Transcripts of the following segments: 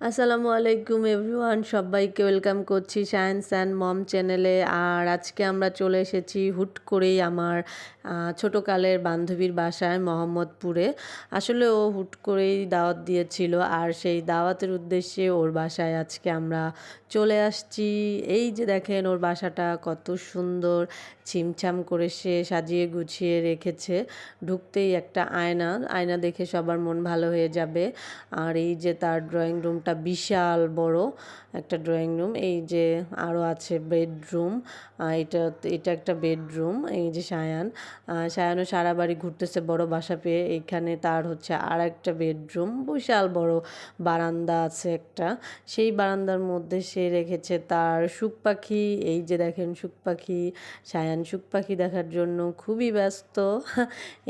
আসসালামু আলাইকুম এভরিওয়ান, সবাইকে ওয়েলকাম করছি সায়েন্স অ্যান্ড মম চ্যানেলে। আর আজকে আমরা চলে এসেছি হুট করেই আমার ছোটোকালের বান্ধবীর বাসায় মোহাম্মদপুরে। আসলে ও হুট করেই দাওয়াত দিয়েছিল, আর সেই দাওয়াতের উদ্দেশ্যে ওর বাসায় আজকে আমরা চলে আসছি। এই যে দেখেন ওর বাসাটা কত সুন্দর, ছিমছাম করে সে সাজিয়ে গুছিয়ে রেখেছে। ঢুকতেই একটা আয়না দেখে সবার মন ভালো হয়ে যাবে। আর এই যে তার ড্রয়িং রুমটা বিশাল বড় একটা ড্রয়িং রুম। এই যে আরও আছে বেডরুম, এটা এটা একটা বেডরুম। এই যে সায়ানও সারা বাড়ি ঘুরতেছে বড় বাসা পেয়ে। এইখানে তার হচ্ছে আর একটা বেডরুম, বিশাল বড় বারান্দা আছে একটা। সেই বারান্দার মধ্যে সে রেখেছে তার সুখ পাখি। এই যে দেখেন সুখ পাখি, সায়ান সুখ পাখি দেখার জন্য খুবই ব্যস্ত।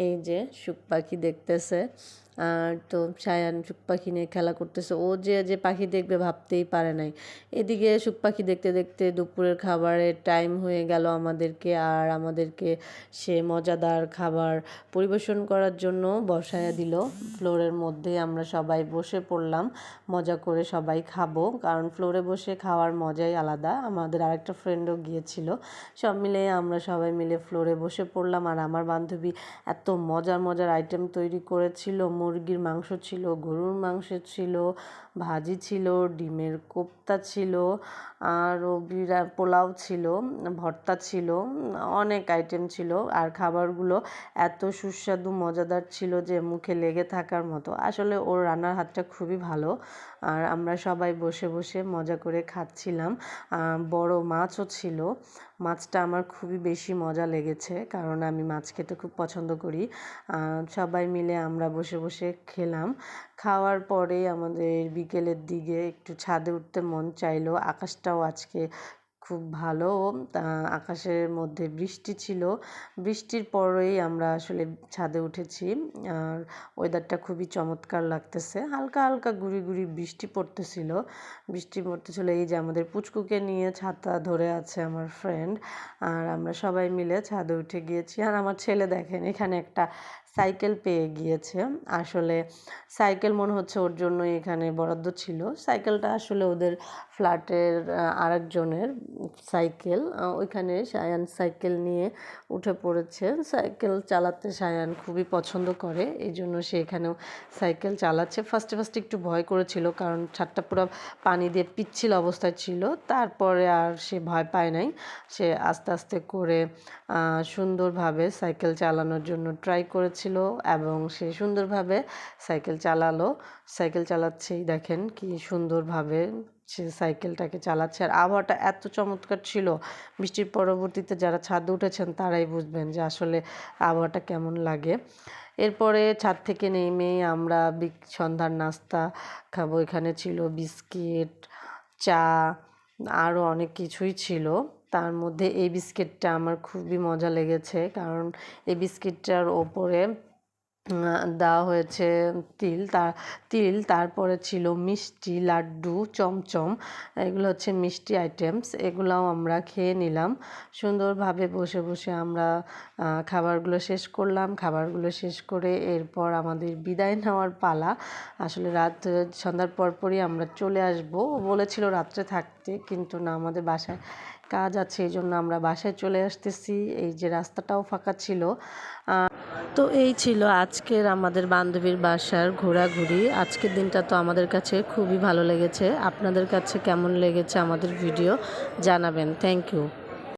এই যে সুখ পাখি দেখতেছে। আর তো সায়ান সুখ পাখি নিয়ে খেলা করতেছে। ও যে পাখি দেখবে ভাবতেই পারে নাই। এদিকে সুখ পাখি দেখতে দেখতে দুপুরের খাবারের টাইম হয়ে গেল আমাদেরকে সে মজাদার খাবার পরিবেশন করার জন্য বসায়া দিল। ফ্লোরের মধ্যে আমরা সবাই বসে পড়লাম, মজা করে সবাই খাবো, কারণ ফ্লোরে বসে খাওয়ার মজাই আলাদা। আমাদের আরেকটা ফ্রেন্ডও গিয়েছিল। সব মিলে আমরা সবাই মিলে ফ্লোরে বসে পড়লাম। আর আমার বান্ধবী এত মজার মজার আইটেম তৈরি করেছিল। মুরগির মাংস ছিল, গরুর মাংস ছিল, ভাজি ছিল, ডিমের কোপ্তা ছিল, আরও পোলাও ছিল, ভর্তা ছিল, অনেক আইটেম ছিল। আর খাবারগুলো এত সুস্বাদু মজাদার ছিল যে মুখে লেগে থাকার মতো। আসলে ওর রান্নার হাতটা খুবই ভালো। আর আমরা সবাই বসে বসে মজা করে খাচ্ছিলাম। বড় মাছও ছিল। মাছটা আমার খুবই বেশি মজা লেগেছে, কারণ আমি মাছ খেতে খুব পছন্দ করি। সবাই মিলে আমরা বসে বসে খেলাম। খাওয়ার পরে আমাদের বিকেলের দিকে একটু ছাদে উঠতে মন চাইলো। আকাশটাও আজকে খুব ভালো, আকাশের মধ্যে বৃষ্টি ছিল। বৃষ্টির পরেই আমরা আসলে ছাদে উঠেছি। আর ওয়েদারটা খুবই চমৎকার লাগতেছে। হালকা হালকা গুড়ি গুড়ি বৃষ্টি পড়তেছিল। এই যে আমাদের পুচকুকে নিয়ে ছাতা ধরে আছে আমার ফ্রেন্ড। আর আমরা সবাই মিলে ছাদে উঠে গিয়েছি। আর আমার ছেলে দেখেন এখানে একটা সাইকেল পেয়ে গিয়েছে। আসলে সাইকেল মনে হচ্ছে ওর জন্য এখানে বরাদ্দ ছিল। সাইকেলটা আসলে ওদের ফ্ল্যাটের আরেকজনের সাইকেল। ওইখানে সায়ান সাইকেল নিয়ে উঠে পড়েছে। সাইকেল চালাতে সায়ান খুবই পছন্দ করে, এই জন্য সে এখানেও সাইকেল চালাচ্ছে। ফার্স্টে একটু ভয় করেছিল, কারণ ছাদটা পুরো পানি দিয়ে পিচ্ছিল অবস্থায় ছিল। তারপরে আর সে ভয় পায় নাই। সে আস্তে আস্তে করে সুন্দরভাবে সাইকেল চালানোর জন্য ট্রাই করেছিল, এবং সে সুন্দরভাবে সাইকেল চালাচ্ছেই দেখেন কি সুন্দরভাবে সে সাইকেলটাকে চালাচ্ছে। আর আবহাওয়াটা এত চমৎকার ছিল, বৃষ্টির পরবর্তীতে যারা ছাদে উঠেছেন তারাই বুঝবেন যে আসলে আবহাওয়াটা কেমন লাগে। এরপরে ছাদ থেকে নেমে আমরা সন্ধ্যার নাস্তা খাবো। এখানে ছিল বিস্কিট, চা, আরও অনেক কিছুই ছিল। তার মধ্যে এই বিস্কিটটা আমার খুবই মজা লেগেছে, কারণ এই বিস্কিটটার ওপরে দেওয়া হয়েছে তিল, তারপরে ছিল মিষ্টি, লাড্ডু, চমচম। এগুলো হচ্ছে মিষ্টি আইটেমস। এগুলাও আমরা খেয়ে নিলাম। সুন্দরভাবে বসে বসে আমরা খাবারগুলো শেষ করলাম। খাবারগুলো শেষ করে এরপর আমাদের বিদায় নেওয়ার পালা। আসলে সন্ধ্যার পরপরই আমরা চলে আসবো। বলেছিল রাত্রে থাকতে, কিন্তু না, আমাদের বাসায় কাজ আছে, এই জন্য আমরা বাসায় চলে আসতেছি। এই যে রাস্তাটাও ফাঁকা ছিল। তো এই ছিল আজকের আমাদের বান্ধবীর বাসার ঘোরাঘুরি। আজকের দিনটা তো আমাদের কাছে খুবই ভালো লেগেছে। আপনাদের কাছে কেমন লেগেছে আমাদের ভিডিও জানাবেন। Thank you.